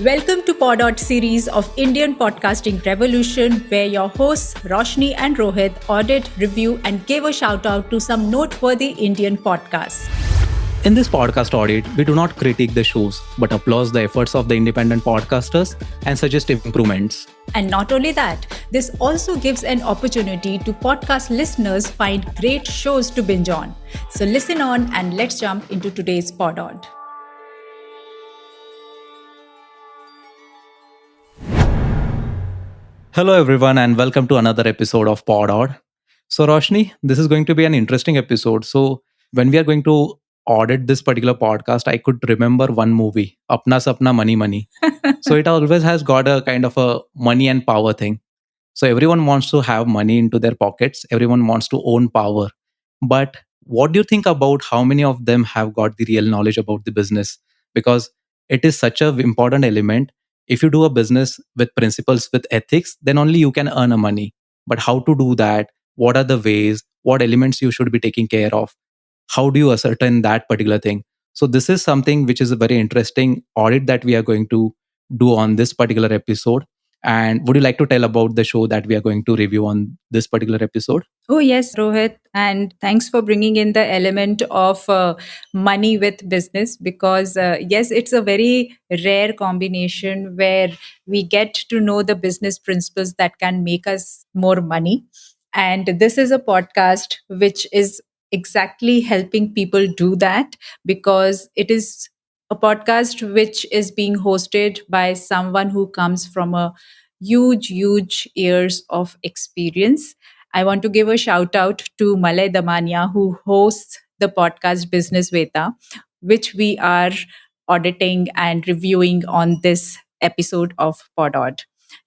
Welcome to PodAud series of Indian podcasting revolution, where your hosts Roshni and Rohit audit, review, and give a shout out to some noteworthy Indian podcasts. In this podcast audit, we do not critique the shows, but applaud the efforts of the independent podcasters and suggest improvements. And not only that, this also gives an opportunity to podcast listeners find great shows to binge on. So listen on and let's jump into today's PodAud. Hello, everyone, and welcome to another episode of PodAud. So, Roshni, this is going to be an interesting episode. So, when we are going to audit this particular podcast, I could remember one movie, Apna Sapna Money Money. So, it always has got a kind of a money and power thing. So, everyone wants to have money into their pockets, everyone wants to own power. But what do you think about how many of them have got the real knowledge about the business? Because it is such an important element. If you do a business with principles, with ethics, then only you can earn a money. But how to do that? What are the ways? What elements you should be taking care of? How do you ascertain that particular thing? So this is something which is a very interesting audit that we are going to do on this particular episode. And would you like to tell about the show that we are going to review on this particular episode? Oh, yes, Rohit. And thanks for bringing in the element of money with business because, yes, it's a very rare combination where we get to know the business principles that can make us more money. And this is a podcast which is exactly helping people do that because it is a podcast which is being hosted by someone who comes from a huge years of experience. I want to give a shout out to Malay Damnia, who hosts the podcast Business Veda, which we are auditing and reviewing on this episode of PodAud.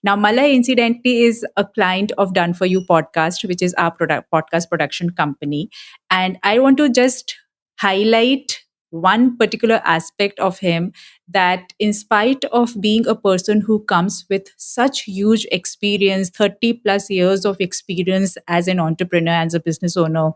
Now, Malay incidentally is a client of Done For You podcast, which is our podcast production company. And I want to just highlight one particular aspect of him that, in spite of being a person who comes with such huge experience, 30 plus years of experience as an entrepreneur, as a business owner,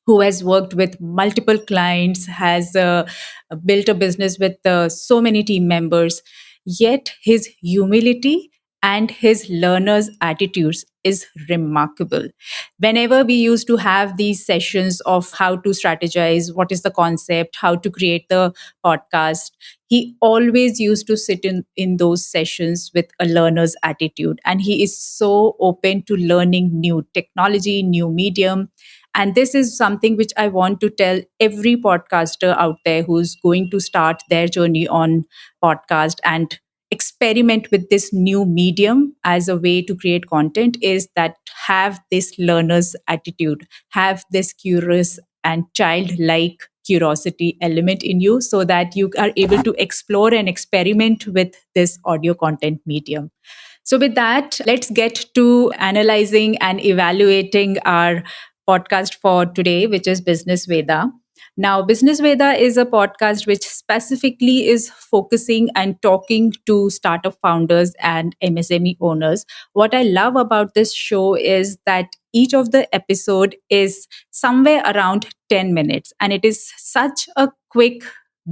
who has worked with multiple clients, has built a business with so many team members, yet his humility and his learner's attitudes is remarkable. Whenever we used to have these sessions of how to strategize, what is the concept, how to create the podcast, he always used to sit in those sessions with a learner's attitude. And he is so open to learning new technology, new medium. And this is something which I want to tell every podcaster out there who's going to start their journey on podcast and experiment with this new medium as a way to create content, is that have this learner's attitude, have this curious and childlike curiosity element in you so that you are able to explore and experiment with this audio content medium. So, with that, let's get to analyzing and evaluating our podcast for today, which is Business Veda. Now, Business Veda is a podcast which specifically is focusing and talking to startup founders and MSME owners. What I love about this show is that each of the episode is somewhere around 10 minutes, and it is such a quick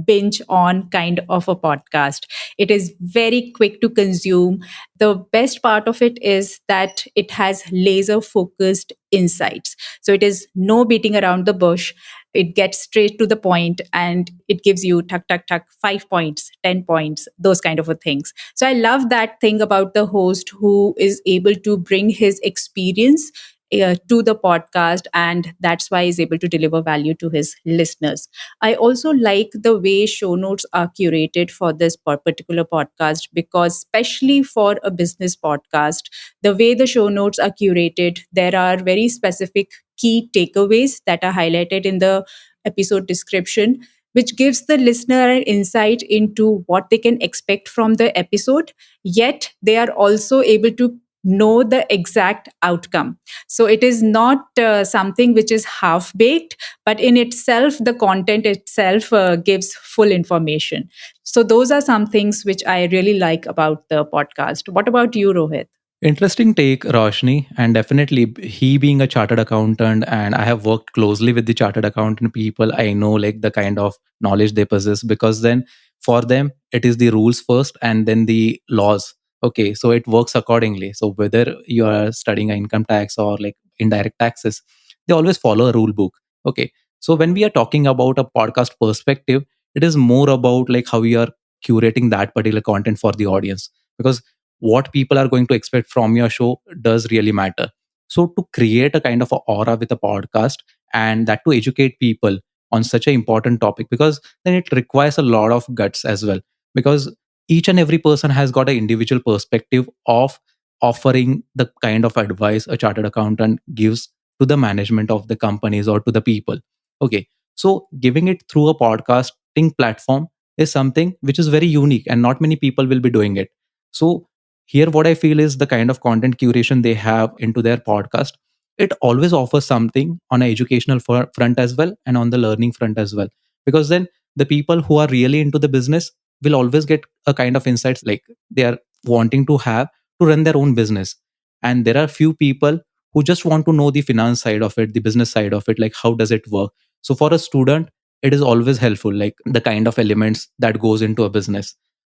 binge on kind of a podcast. It is very quick to consume. The best part of it is that it has laser focused insights. So it is no beating around the bush. It gets straight to the point and it gives you tuck, tuck, tuck, 5 points, 10 points, those kind of a things. So I love that thing about the host who is able to bring his experience to the podcast, and that's why he's able to deliver value to his listeners. I also like the way show notes are curated for this particular podcast because, especially for a business podcast, the way the show notes are curated, there are very specific key takeaways that are highlighted in the episode description, which gives the listener an insight into what they can expect from the episode, yet they are also able to know the exact outcome. So it is not something which is half baked, but in itself, the content itself gives full information. So those are some things which I really like about the podcast. What about you, Rohit? Interesting take, Roshni. And definitely, he being a chartered accountant, and I have worked closely with the chartered accountant people, I know like the kind of knowledge they possess. Because then, For them, it is the rules first and then the laws. Okay, so it works accordingly. So whether you are studying income tax or like indirect taxes, they always follow a rule book. Okay, so when we are talking about a podcast perspective, it is more about like how we are curating that particular content for the audience, because what people are going to expect from your show does really matter. So to create a kind of a aura with a podcast, and that to educate people on such an important topic, because then it requires a lot of guts as well, because each and every person has got an individual perspective of offering the kind of advice a chartered accountant gives to the management of the companies or to the people. Okay, so giving it through a podcasting platform is something which is very unique and not many people will be doing it. So here what I feel is the kind of content curation they have into their podcast, it always offers something on an educational front as well and on the learning front as well, because then the people who are really into the business will always get a kind of insights like they are wanting to have to run their own business. And there are few people who just want to know the finance side of it, the business side of it, like how does it work. So for a student, it is always helpful, like the kind of elements that goes into a business.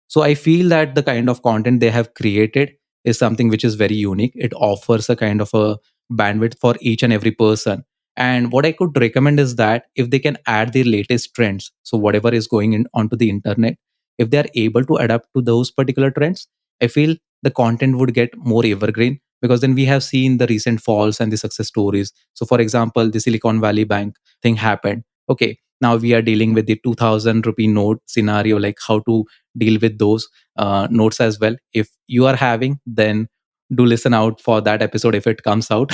So I feel that the kind of content they have created is something which is very unique. It offers a kind of a bandwidth for each and every person. And what I could recommend is that if they can add the latest trends, so whatever is going in onto the internet, if they are able to adapt to those particular trends, I feel the content would get more evergreen, because then we have seen the recent falls and the success stories. So for example, the Silicon Valley Bank thing happened. Okay, now we are dealing with the 2000 rupee note scenario, like how to deal with those notes as well. If you are having, then do listen out for that episode if it comes out.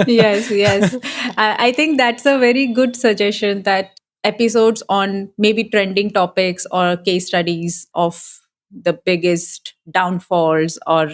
Yes, yes. I think that's a very good suggestion, that episodes on maybe trending topics or case studies of the biggest downfalls or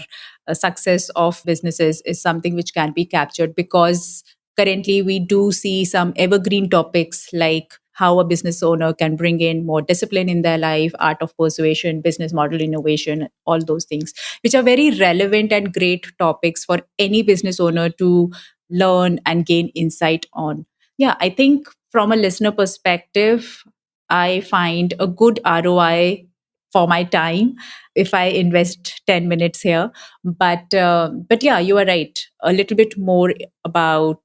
success of businesses is something which can be captured, because currently we do see some evergreen topics like how a business owner can bring in more discipline in their life, art of persuasion, business model innovation, all those things, which are very relevant and great topics for any business owner to learn and gain insight on. Yeah, I think from a listener perspective, I find a good ROI for my time if I invest 10 minutes here. But yeah, you are right. A little bit more about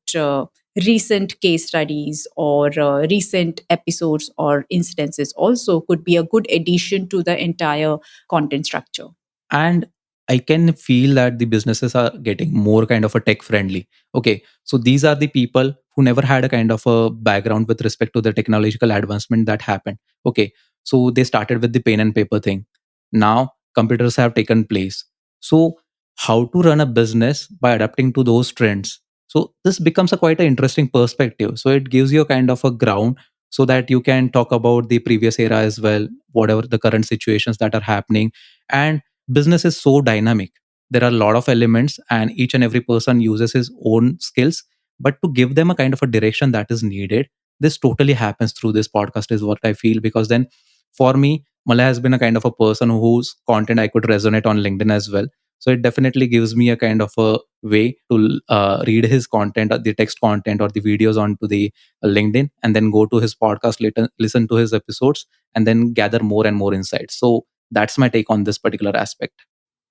recent case studies or recent episodes or incidences also could be a good addition to the entire content structure. And I can feel that the businesses are getting more kind of a tech friendly. Okay, so these are the people who never had a kind of a background with respect to the technological advancement that happened. Okay, so they started with the pen and paper thing. Now computers have taken place. So how to run a business by adapting to those trends, so this becomes a quite an interesting perspective. So it gives you a kind of a ground, so that you can talk about the previous era as well, whatever the current situations that are happening. And business is so dynamic. There are a lot of elements and each and every person uses his own skills, but to give them a kind of a direction that is needed, this totally happens through this podcast is what I feel. Because then for me, Malay has been a kind of a person whose content I could resonate on LinkedIn as well. So it definitely gives me a kind of a way to read his content or the text content or the videos onto the LinkedIn, and then go to his podcast later, listen to his episodes, and then gather more and more insights. So that's my take on this particular aspect.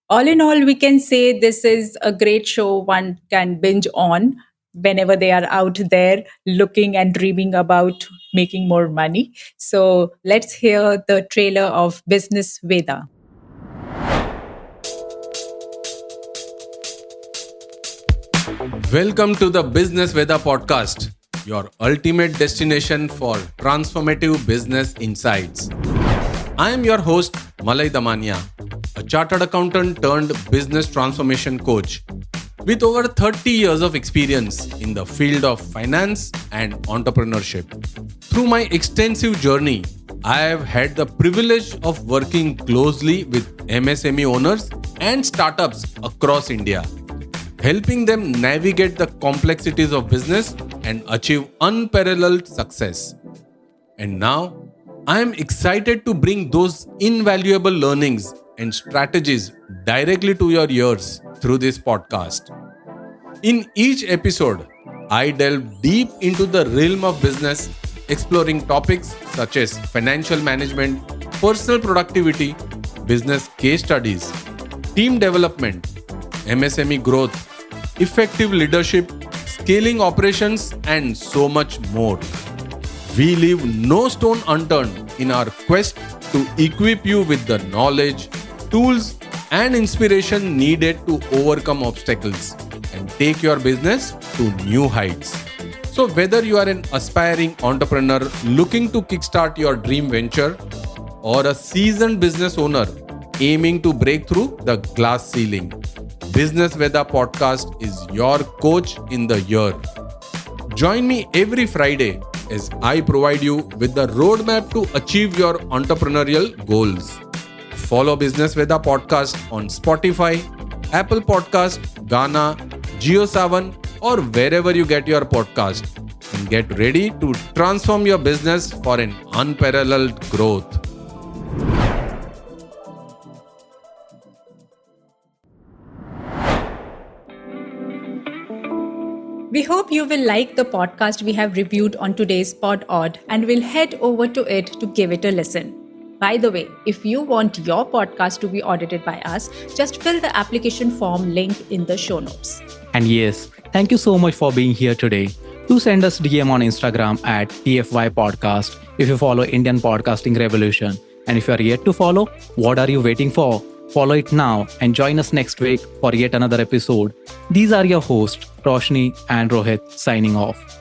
All in all, we can say this is a great show one can binge on whenever they are out there looking and dreaming about making more money. So let's hear the trailer of Business Veda. Welcome to the Business Veda Podcast, your ultimate destination for transformative business insights. I am your host, Malay Damnia, a chartered accountant turned business transformation coach with over 30 years of experience in the field of finance and entrepreneurship. Through my extensive journey, I have had the privilege of working closely with MSME owners and startups across India, helping them navigate the complexities of business and achieve unparalleled success. And now, I am excited to bring those invaluable learnings and strategies directly to your ears through this podcast. In each episode, I delve deep into the realm of business, exploring topics such as financial management, personal productivity, business case studies, team development, MSME growth, effective leadership, scaling operations, and so much more. We leave no stone unturned in our quest to equip you with the knowledge, tools, and inspiration needed to overcome obstacles and take your business to new heights. So, whether you are an aspiring entrepreneur looking to kickstart your dream venture or a seasoned business owner aiming to break through the glass ceiling, Business Veda Podcast is your coach in the year. Join me every Friday as I provide you with the roadmap to achieve your entrepreneurial goals. Follow Business Veda Podcast on Spotify, Apple Podcast, Ghana, JioSavan, or wherever you get your podcast, and get ready to transform your business for an unparalleled growth. We hope you will like the podcast we have reviewed on today's PodAud and will head over to it to give it a listen. By the way, if you want your podcast to be audited by us, just fill the application form link in the show notes. And yes, thank you so much for being here today. Do send us DM on Instagram at TFY Podcast if you follow Indian Podcasting Revolution. And if you are yet to follow, what are you waiting for? Follow it now and join us next week for yet another episode. These are your hosts, Roshni and Rohit, signing off.